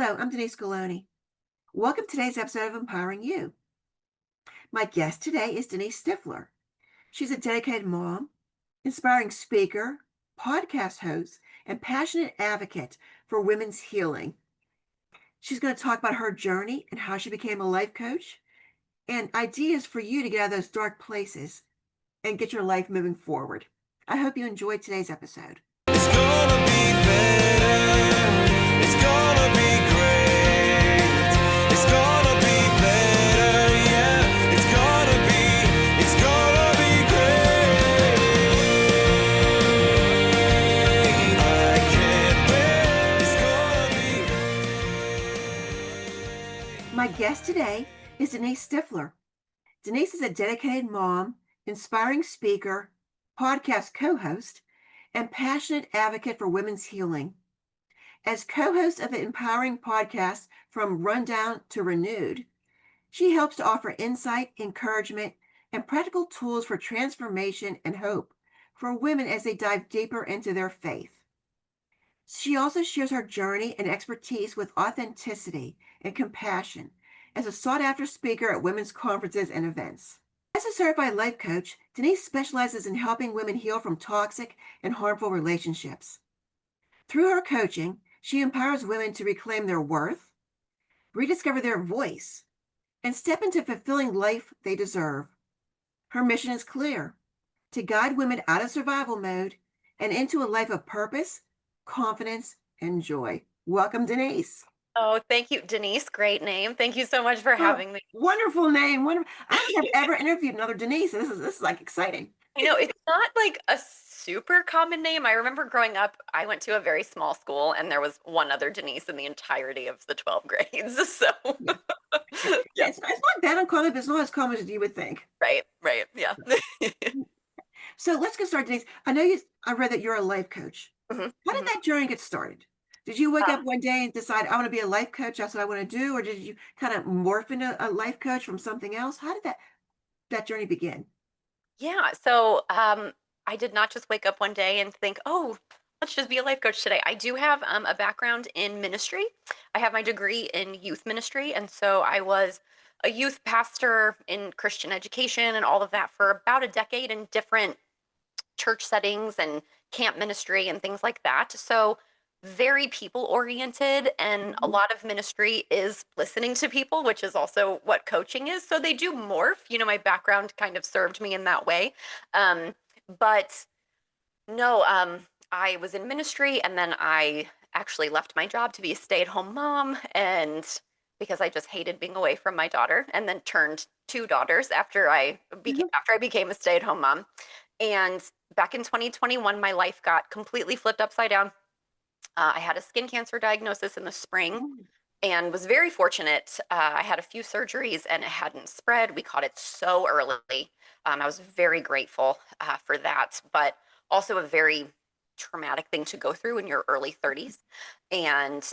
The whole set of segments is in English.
Hello, I'm Denise Scaloni. Welcome to today's episode of Empowering You. My guest today is Denise Stifler. She's a dedicated mom, inspiring speaker, podcast host, and passionate advocate for women's healing. She's going to talk about her journey and how she became a life coach and ideas for you to get out of those dark places and get your life moving forward. I hope you enjoyed today's episode. It's gonna be better. It's gonna be great. It's gonna be better, yeah. It's gonna be great. I can't wait. It's gonna be great. My guest today is Denise Stifler. Denise is a dedicated mom, inspiring speaker, podcast co-host, and passionate advocate for women's healing. As co-host of the empowering podcast From Rundown to Renewed, she helps to offer insight, encouragement, and practical tools for transformation and hope for women as they dive deeper into their faith. She also shares her journey and expertise with authenticity and compassion as a sought-after speaker at women's conferences and events. As a certified life coach, Denise specializes in helping women heal from toxic and harmful relationships. Through her coaching, she empowers women to reclaim their worth, rediscover their voice, and step into fulfilling life they deserve. Her mission is clear: to guide women out of survival mode and into a life of purpose, confidence, and joy. Welcome, Denise. Oh, thank you, Denise. Great name. Thank you so much for Oh, having me. wonderful name. Wonderful. I don't think I've ever interviewed another Denise. This is like exciting. I know it's not like a super common name. I remember growing up, I went to a very small school and there was one other Denise in the entirety of the 12 grades. So, Yeah. yeah, It's not that uncommon, but it's not as common as you would think. right. Yeah. So let's get started, Denise. I read that you're a life coach. Mhm, How did mhm. that journey get started? Did you wake up Um, one day and decide, I want to be a life coach? That's what I want to do? Or did you kind of morph into a life coach from something else? How did that journey begin? yeah. So, I did not just wake up one day and think, oh, let's just be a life coach today. I do have a background in ministry. I have my degree in youth ministry. And so I was a youth pastor in Christian education and all of that for about a decade in different church settings and camp ministry and things like that. So very people oriented, and a Mhm. lot of ministry is listening to people, which is also what coaching is. So they do morph. My background kind of served me in that way. But no, I was in ministry and then I actually left my job to be a stay-at-home mom, and because I just hated being away from my daughter, and then turned two daughters Mhm. after I became a stay-at-home mom. And back in 2021, my life got completely flipped upside down. I had a skin cancer diagnosis in the spring Oh, and was very fortunate. I had a few surgeries and it hadn't spread. We caught it so early. I was very grateful for that, but also a very traumatic thing to go through in your early 30s. And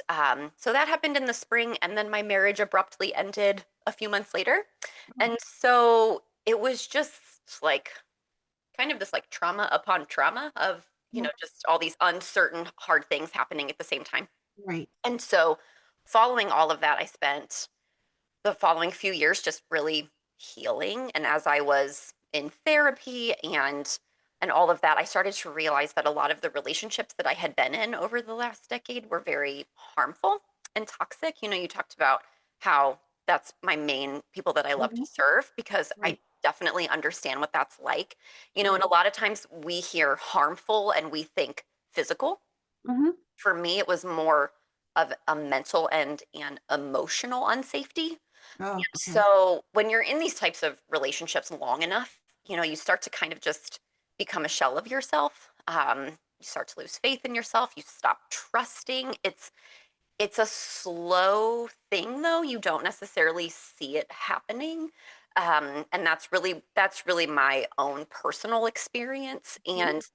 so that happened in the spring. And then my marriage abruptly ended a few months later. oh, And so it was just like kind of this like trauma upon trauma of, oh, just all these uncertain, hard things happening at the same time. right. And so, following all of that, I spent the following few years just really healing. And as I was in therapy and all of that, I started to realize that a lot of the relationships that I had been in over the last decade were very harmful and toxic. You talked about how that's my main people that I love to Mhm. serve, because I Right. definitely understand what that's like. And Right. a lot of times we hear harmful and we think physical. Mhm. For me, it was more of a mental and an emotional unsafety. Oh, okay. So when you're in these types of relationships long enough, you start to kind of just become a shell of yourself. You start to lose faith in yourself. You stop trusting. It's a slow thing, though. You don't necessarily see it happening. And that's really my own personal experience. Mhm. And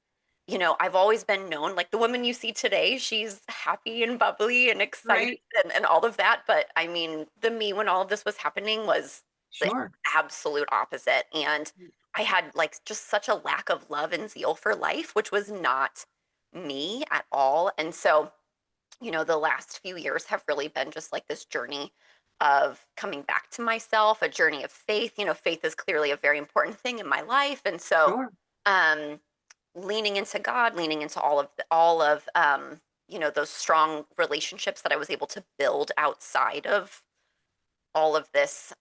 I've always been known like the woman you see today, she's happy and bubbly and excited Right. and all of that. But I mean, the me when all of this was happening was the Sure. absolute opposite. And I had like just such a lack of love and zeal for life, which was not me at all. And so the last few years have really been just like this journey of coming back to myself, a journey of faith. Faith is clearly a very important thing in my life. And so, Sure. um, leaning into God, leaning into all of those strong relationships that I was able to build outside of all of this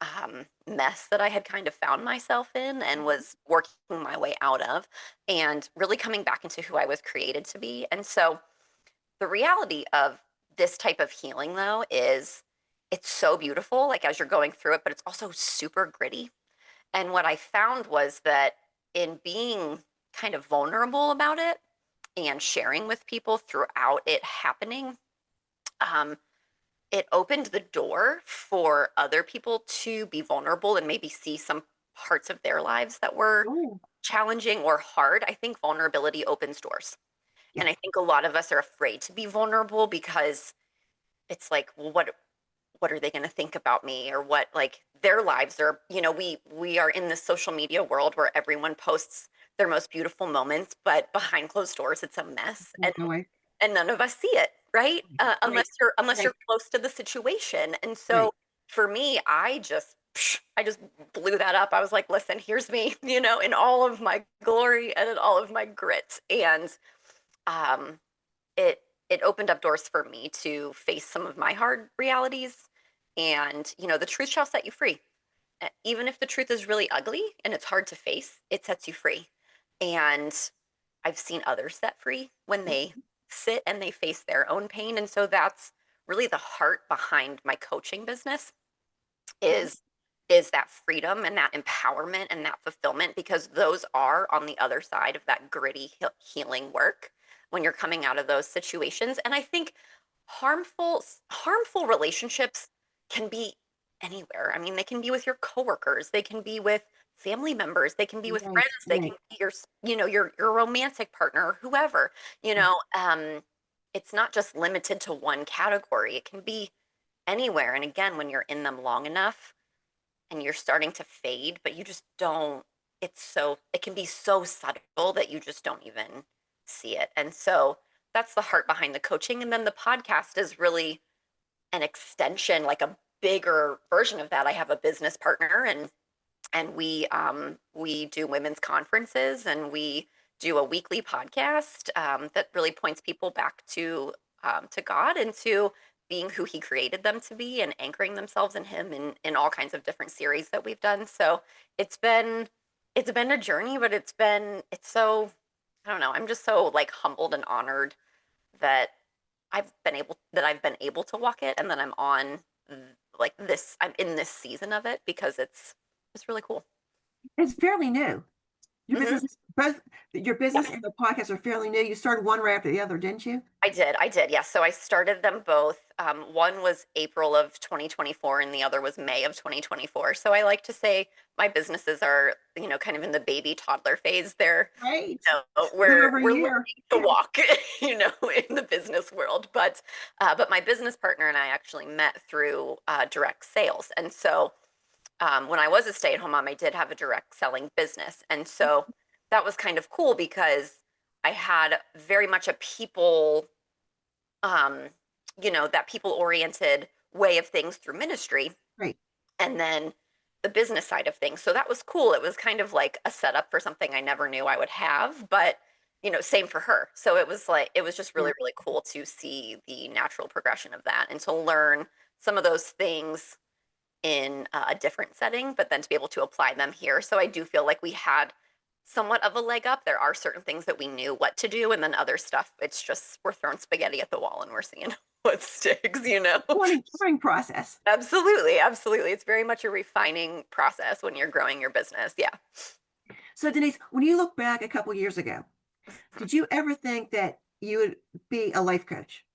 mess that I had kind of found myself in and was working my way out of, and really coming back into who I was created to be. And so, the reality of this type of healing, though, is it's so beautiful, like as you're going through it, but it's also super gritty. And what I found was that in being kind of vulnerable about it and sharing with people throughout it happening, um, it opened the door for other people to be vulnerable and maybe see some parts of their lives that were Oh, challenging or hard. I think vulnerability opens doors. yeah. And I think a lot of us are afraid to be vulnerable because it's like, well, what are they going to think about me, or what, like, their lives are, we are in this social media world where everyone posts their most beautiful moments, but behind closed doors it's a mess, and No way. none of us see it, right? Right. Unless you're Right. close to the situation. And Right. so for me, I just blew that up. I was like, listen, here's me, in all of my glory and in all of my grit. And um it it opened up doors for me to face some of my hard realities. And the truth shall set you free. Even if the truth is really ugly and it's hard to face, it sets you free. And I've seen others set free when they sit and they face their own pain. And so that's really the heart behind my coaching business, Okay. is is that freedom and that empowerment and that fulfillment, because those are on the other side of that gritty healing work when you're coming out of those situations. And I think harmful relationships can be anywhere. I mean, they can be with your coworkers, they can be with family members, they can be with Right. friends, they can Right. be your romantic partner, whoever. It's not just limited to one category. It can be anywhere. And again, when you're in them long enough and you're starting to fade, but you just don't, it can be so subtle that you just don't even see it. And so that's the heart behind the coaching. And then the podcast is really an extension, like a bigger version of that. I have a business partner, and we do women's conferences, and we do a weekly podcast that really points people back to God and to being who He created them to be, and anchoring themselves in Him in all kinds of different series that we've done. So it's been it's been a journey, but it's so, I don't know. I'm just so like humbled and honored that I've been able to walk it, and that like this, I'm in this season of it, because it's really cool. It's fairly new. Your Mhm. business is both your Yeah, business and the podcast are fairly new. You started one right after the other, didn't you? I did. Yes. So I started them both. One was April of 2024 and the other was May of 2024. So I like to say my businesses are, kind of in the baby toddler phase. They're, Right. Little we're over a we're year. learning to walk, in the business world. But my business partner and I actually met through direct sales. And so when I was a stay-at-home mom, I did have a direct selling business. And so that was kind of cool because I had very much a um, that people oriented way of things through ministry, Right. and then the business side of things. So that was cool. It was kind of like a setup for something I never knew I would have, but same for her. So it was just Yeah. really, really cool to see the natural progression of that and to learn some of those things in a different setting, but then to be able to apply them here. So I do feel like we had somewhat of a leg up. There are certain things that we knew what to do, and then other stuff, it's just we're throwing spaghetti at the wall and we're seeing what sticks. Learning process. Absolutely, absolutely. It's very much a refining process when you're growing your business. Yeah. So Denise, when you look back a couple years ago, did you ever think that you would be a life coach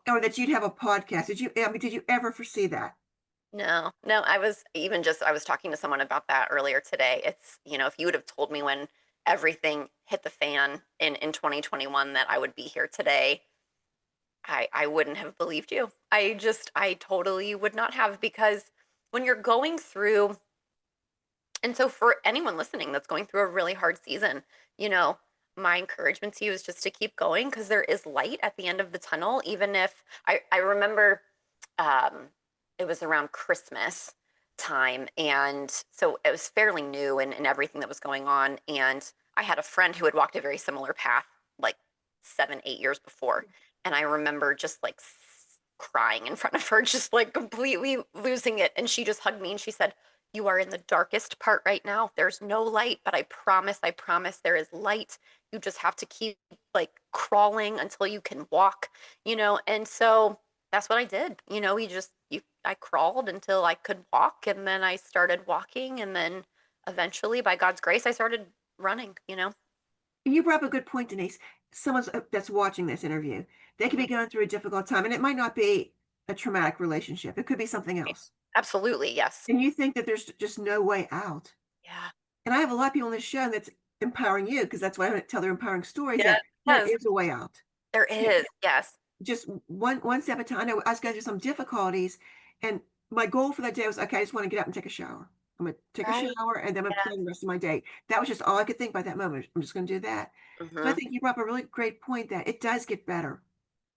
or that you'd have a podcast? Did you ever foresee that? No, no, I was talking to someone about that earlier today. It's, if you would have told me when everything hit the fan in 2021 that I would be here today, I wouldn't have believed you. I totally would not have, because when you're going through, and so for anyone listening that's going through a really hard season, you know, my encouragement to you is just to keep going because there is light at the end of the tunnel. Even if I remember um, it was around Christmas time. And so it was fairly new and everything that was going on. And I had a friend who had walked a very similar path like 7, 8 years before. And I remember just like crying in front of her, just like completely losing it. And she just hugged me and she said, "You are in the darkest part right now. There's no light, but I promise there is light. You just have to keep like crawling until you can walk, you know?" And so that's what I did. You know, I crawled until I could walk and then I started walking and then eventually by God's grace I started running, you know. You brought up a good point, Denise. Someone that's watching this interview, they could Mhm. be going through a difficult time, and it might not be a traumatic relationship. It could be something Right. else. Absolutely, yes. And you think that there's just no way out. Yeah. And I have a lot of people on this show that's empowering you because that's why I tell their empowering stories Yes, that there yes, is a way out. there You is. Yes. just one step at a time. I know I was going through some difficulties, and my goal for that day was, okay, I just want to get up and take a shower. I'm gonna take a Right. shower and then I'm gonna plan Yes. the rest of my day. That was just all I could think by that moment. I'm just gonna do that. So I Hmm. think you brought up a really great point that it does get better.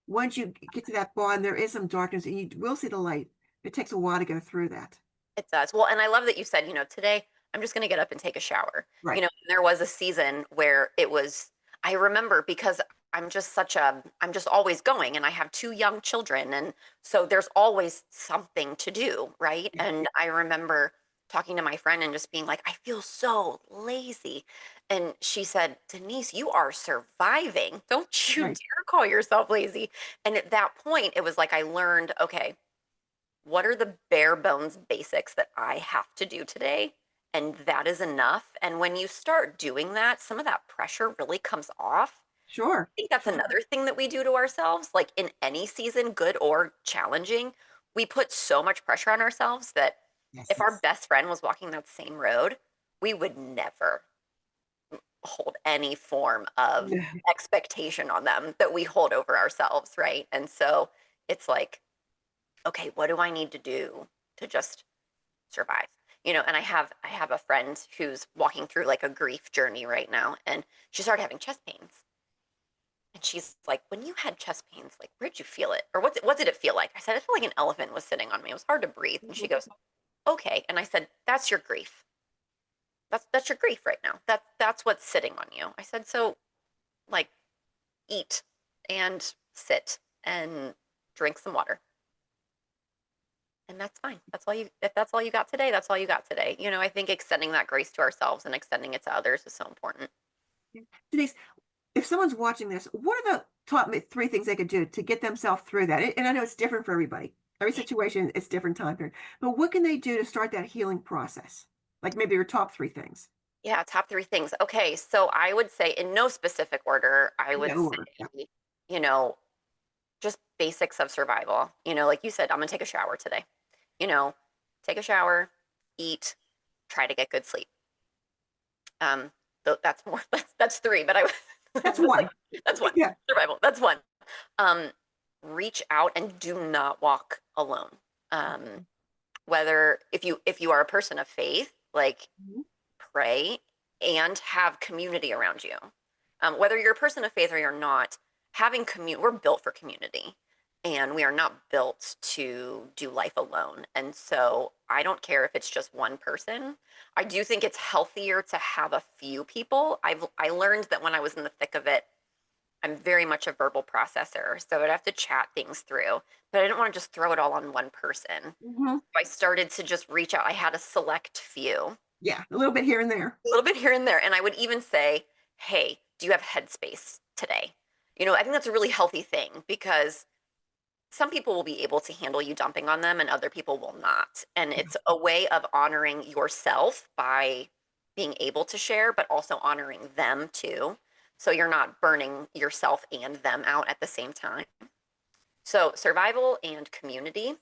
Once you get to that bond, there is some darkness and you will see the light. It takes a while to go through that. It does. Well, and I love that you said, you know, today I'm just going to get up and take a shower. You Right. know, there was a season where I remember because I'm just always going and I have 2 young children. And so there's always something to do. Right. Yeah. And I remember talking to my friend and just being like, I feel so lazy. And she said, Denise, you are surviving. Don't you Right. dare call yourself lazy. And at that point, it was like I learned, okay, what are the bare bones basics that I have to do today? And that is enough. And when you start doing that, some of that pressure really comes off. Sure. I think that's Sure. another thing that we do to ourselves, like in any season, good or challenging. We put so much pressure on ourselves that if Yes. our best friend was walking that same road, we would never hold any form of No. expectation on them that we hold over ourselves, right? And so it's like, okay, what do I need to do to just survive? You know, and I have a friend who's walking through like a grief journey right now, and she started having chest pains. And she's like, "When you had chest pains, like where'd you feel it? Or what did it feel like?" I said, "I felt like an elephant was sitting on me. It was hard to breathe." And she goes, "Okay." And I said, "That's your grief. That's your grief right now. That's what's sitting on you." I said, "So like eat and sit and drink some water. And that's fine. That's all you if that's all you got today, that's all you got today." You know, I think extending that grace to ourselves and extending it to others is so important. Yeah. Denise, if someone's watching this, what are the top three things they could do to get themselves through that? And I know it's different for everybody. Every Yeah. situation is different time period. But what can they do to start that healing process? Like maybe your top three things. Yeah, top 3 things. Okay, so I would say in no specific order, I would No order. Yeah. say, you know, just basics of survival. You know, like you said, I'm gonna take a shower today. You know, take a shower, eat, try to get good sleep. That's more that's 3, but I That's that's like one. that's 1. Yeah. Survival, that's 1. Um, reach out and do not walk alone. Um, whether if you are a person of faith, like Mhm. pray and have community around you. Whether you're a person of faith or you're not, we're built for community and we are not built to do life alone. And so I don't care if it's just one person. I do think it's healthier to have a few people. I learned that when I was in the thick of it, I'm very much a verbal processor, so I'd have to chat things through, but I didn't want to just throw it all on one person. Mhm. I started to just reach out. I had a select few, Yeah. A little bit here and there. a little bit here and there. And I would even say, "Hey, do you have headspace today?" You know, I think that's a really healthy thing because some people will be able to handle you dumping on them and other people will not. And Yeah. it's a way of honoring yourself by being able to share, but also honoring them too. So you're not burning yourself and them out at the same time. So survival and community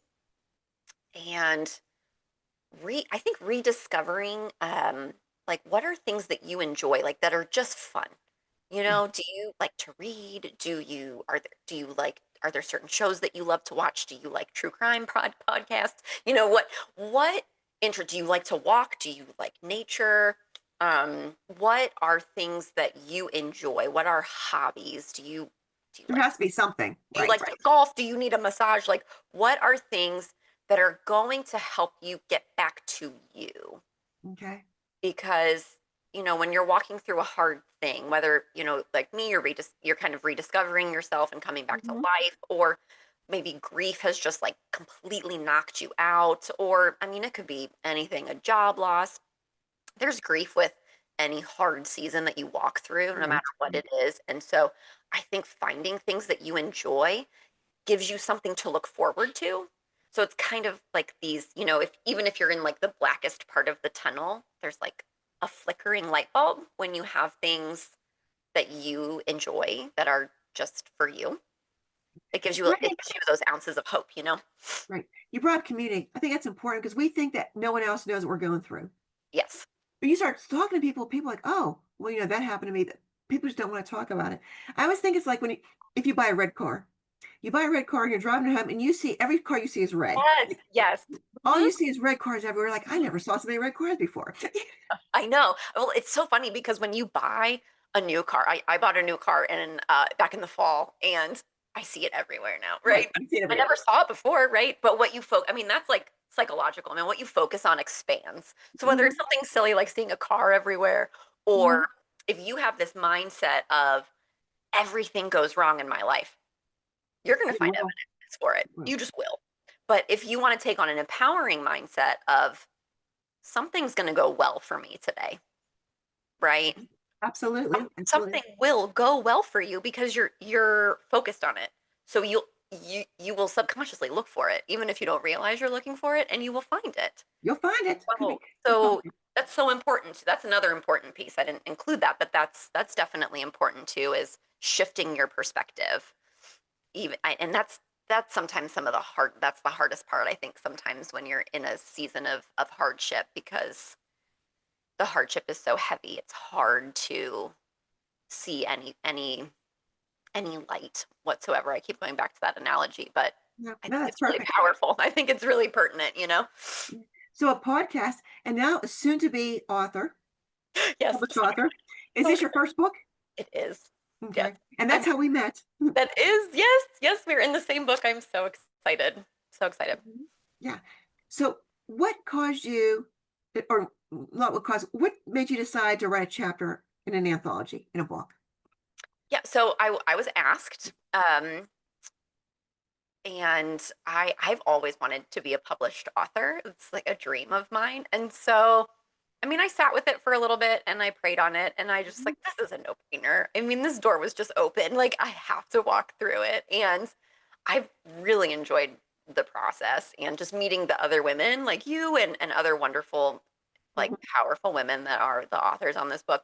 and I think rediscovering like what are things that you enjoy like that are just fun. You Yeah. know, do you like to read? Do you like are there certain shows that you love to watch? Do you like true crime podcasts? You know, what do you like to walk? Do you like nature? What are things that you enjoy? What are hobbies? Do you There like has to be something. do you Right. like to golf? Do you need a massage? Like, what are things that are going to help you get back to you? Okay. Because, when you're walking through a hard thing, whether, like me, you're kind of rediscovering yourself and coming back to Mhm. life, or maybe grief has just like completely knocked you out, or I mean, it could be anything, a job loss. There's grief with any hard season that you walk through, no matter Right. what it is. And so I think finding things that you enjoy gives you something to look forward to. So it's kind of like these, if even if you're in like the blackest part of the tunnel, there's like a flickering light bulb when you have things that you enjoy that are just for you. Well, I It think gives you those ounces of hope. right. You brought up community. I think that's important because we think that no one else knows what we're going through. Yes. But you start talking to people are like, oh, well, that happened to me. That people just don't want to talk about it. I always think it's like if you buy a red car, you buy a red car, you're driving home, and you see every car you see is red. Yes. Like, Yes. all Mhm. you see is red cars everywhere. Like, I Mhm. never saw so many red cars before. I know. Well, it's so funny because when you buy a new car, I bought a new car back in the fall, and I see it everywhere now, Right. right? You see it I everywhere. never saw it before, right? But I mean, that's like psychological. I mean, what you focus on expands. So whether Hmm. it's something silly like seeing a car everywhere, Hmm. or if you have this mindset of everything goes wrong in my life, you're going to You find will. evidence for it. Well, You just will. But if you want to take on an empowering mindset of something's going to go well for me today, right? absolutely. Absolutely. Something will go well for you because you're focused on it. So you will subconsciously look for it, even if you don't realize you're looking for it, and you will find it. You'll find it. Could So be. You'll find so it. that's so important. So that's another important piece. I didn't include that, but that's definitely important too, is shifting your perspective. And that's sometimes that's the hardest part, I think, sometimes when you're in a season of hardship, because the hardship is so heavy. It's hard to see any light whatsoever. I keep going back to that analogy, but No, I no, think that's it's really perfect. powerful. I think it's really pertinent. Yeah. So a podcast, and now a soon-to-be author, Yes, published so author. Is so this your first book? it is. Yes. Okay. And I'm that's how we met. that is yes, yes, we're in the same book. I'm so excited. So excited. Mhm. Yeah. So what caused you, or not what caused, what made you decide to write a chapter in an anthology, in a book? Yeah, so I was asked, and I've always wanted to be a published author. It's like a dream of mine. And so I mean, I sat with it for a little bit and I prayed on it, and I just Mhm. like, this is a no-brainer. I mean, this door was just open. Like, I have to walk through it. And I've really enjoyed the process and just meeting the other women like you and other wonderful, like Mhm. powerful women that are the authors on this book.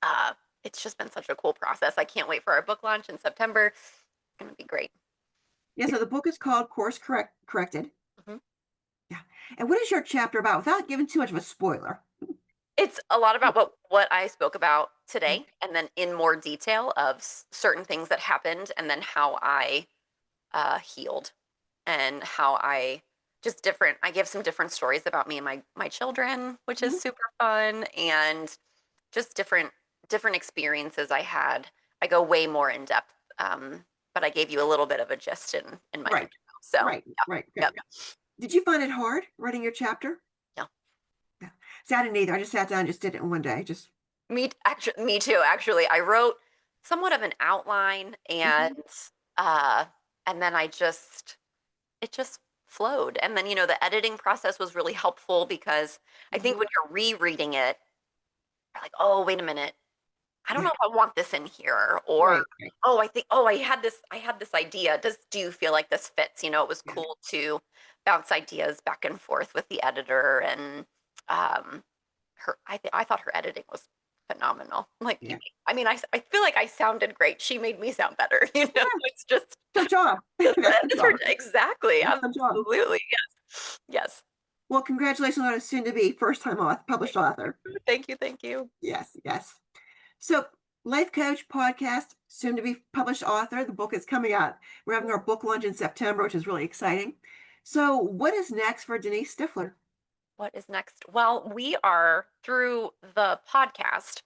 Uh, it's just been such a cool process. I can't wait for our book launch in September. It's gonna be great. Yeah. So the book is called Corrected. Mhm. Yeah. And what is your chapter about without giving too much of a spoiler? It's a lot about what I spoke about Mhm. today, and then in more detail of certain things that happened, and then how I healed, and how I just different. I give some different stories about me and my children, which is Mhm. super fun, and just different experiences I had. I go way more in depth, but I gave you a little bit of a gist in my Right. intro. So Right. yeah, Right. yeah, Good. Did you find it hard writing your chapter? yeah. Yeah. See, I didn't either. I just sat down and just did it in one day. Just Me too. Actually, I wrote somewhat of an outline, Mhm. uh, and then it just flowed. And then the editing process was really helpful because I think Mhm. when you're rereading it, you're like, oh, wait a minute, I don't Yeah. know if I want this in here, or Right. Right. oh, I think I had this idea. Do you feel like this fits? It was Yeah. cool to bounce ideas back and forth with the editor, and um, I thought her editing was phenomenal. Like, Yeah. I mean, I feel like I sounded great. She made me sound better. Yeah. It's just It's her job. That's the that's her job. exactly, That's the job. absolutely, yes, yes. Well, congratulations on a soon to be first time author, published author. Thank you, thank you. Yes. Yes. So, life coach, podcast, soon to be published author. The book is coming out. We're having our book launch in September, which is really exciting. So, what is next for Denise Stifler? What is next? Well, we are through the podcast.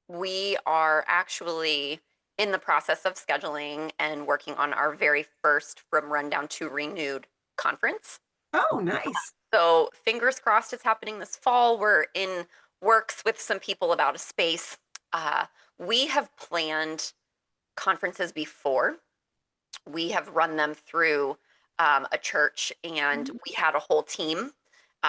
We are actually in the process of scheduling and working on our very first From Rundown to Renewed conference. Oh, nice. So fingers crossed it's happening this fall. We're in works with some people about a space. Uh, we have planned conferences before. We have run them through a church, and Mhm. we had a whole team.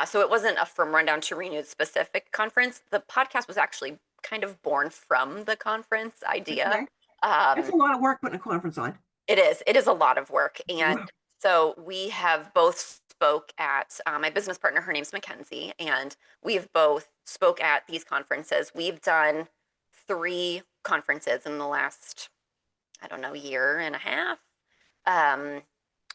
So it wasn't a From Rundown to Renewed specific conference. The podcast was actually kind of born from the conference idea. Okay. That's Um, a lot of work putting a conference on. it is. It is a lot of work, and Wow. so we have both spoke at my business partner. Her name's Mackenzie, and we've both spoke at these conferences. We've done 3 conferences in the last, I don't know, year and a half. Um,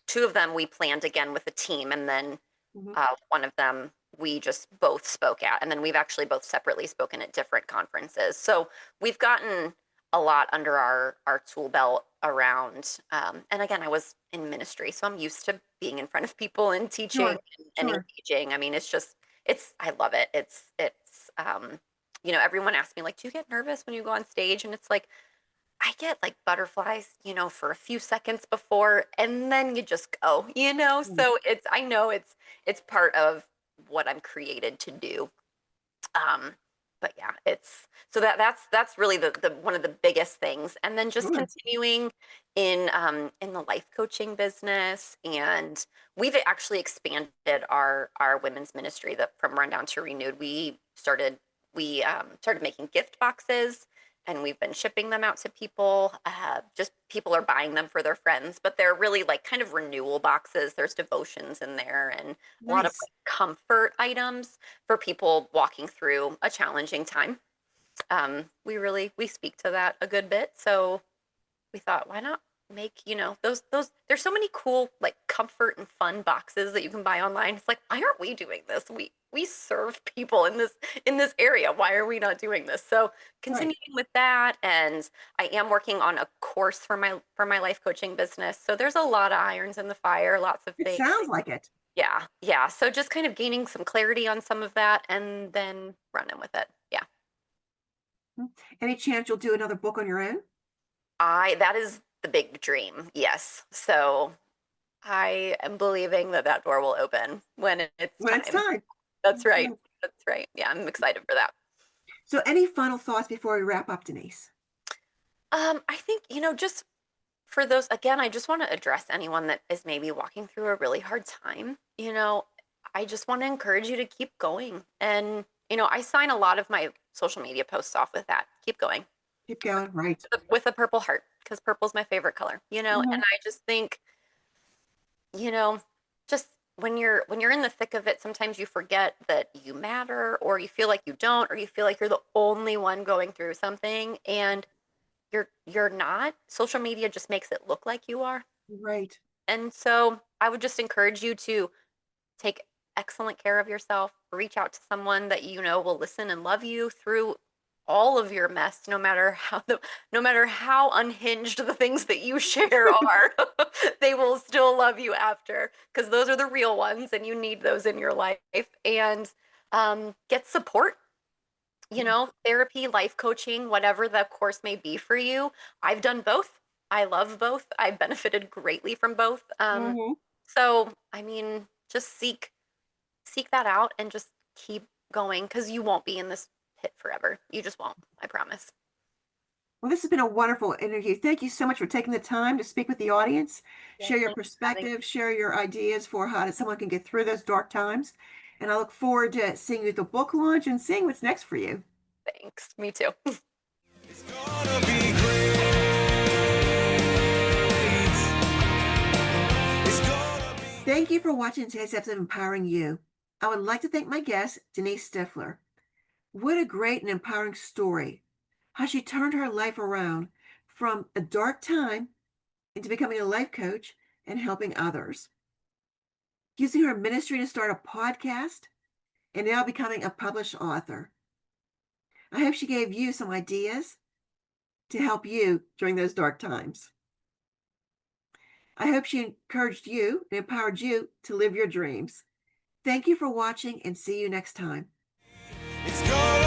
2 of them we planned again with a team, and then Mhm. one of them we just both spoke at, and then we've actually both separately spoken at different conferences. So we've gotten a lot under our tool belt around. And again, I was in ministry, so I'm used to being in front of people and teaching Sure. and Sure. engaging. I mean, it's I love it. Everyone asks me like, do you get nervous when you go on stage? And it's like I get like butterflies, for a few seconds before, and then you just go. Mm. So I know it's part of what I'm created to do. Um, but yeah, it's so that's really the one of the biggest things. And then just Sure. continuing in the life coaching business, and we've actually expanded our women's ministry that from Rundown to Renewed. We started making gift boxes, and we've been shipping them out to people. Just people are buying them for their friends, but they're really like kind of renewal boxes. There's devotions in there and a lot of Nice. like comfort items for people walking through a challenging time. We speak to that a good bit, so we thought, why not make, those there's so many cool like comfort and fun boxes that you can buy online. It's like, why aren't we doing this? We serve people in this area. Why are we not doing this? So Right. continuing with that, and I am working on a course for my life coaching business. So there's a lot of irons in the fire, lots of It things. sounds like it. Yeah, yeah. So just kind of gaining some clarity on some of that and then running with it. Yeah. Mm. Any chance you'll do another book on your own That is the big dream. Yes. So I am believing that that door will open when it's when it's time. time? That's That's right. right. That's right. Yeah, I'm excited for that. So, any final thoughts before we wrap up, Denise? I think, just for those, again, I just want to address anyone that is maybe walking through a really hard time. I just want to encourage you to keep going. And, I sign a lot of my social media posts off with that. Keep going Keep going. Right. with a purple heart because purple's my favorite color. And Mhm. I just think, you know, just when you're in the thick of it, sometimes you forget that you matter, or you feel like you don't, or you feel like you're the only one going through something, and you're not. Social media just makes it look like you are. Right. And so I would just encourage you to take excellent care of yourself, reach out to someone that you know will listen and love you through all of your mess, no matter how unhinged the things that you share are. They will still love you after, because those are the real ones and you need those in your life. And get support, Mm. therapy, life coaching, whatever the course may be for you. I've done both. I love both. I benefited greatly from both. Mhm. So I mean, just seek that out and just keep going, because you won't be in this pit forever. You just won't. I promise. Well, this has been a wonderful interview. Thank you so much for taking the time to speak with the audience, Yes, share your thanks for having. perspective, share your ideas for how someone can get through those dark times. And I look forward to seeing you at the book launch and seeing what's next for you. Thanks. Me too. It's gonna be great. It's gonna be Thank you for watching today's episode of Empowering You. I would like to thank my guest, Denise Stifler. What a great and empowering story. How she turned her life around from a dark time into becoming a life coach and helping others, using her ministry to start a podcast, and now becoming a published author. I hope she gave you some ideas to help you during those dark times. I hope she encouraged you and empowered you to live your dreams. Thank you for watching and see you next time. It's gonna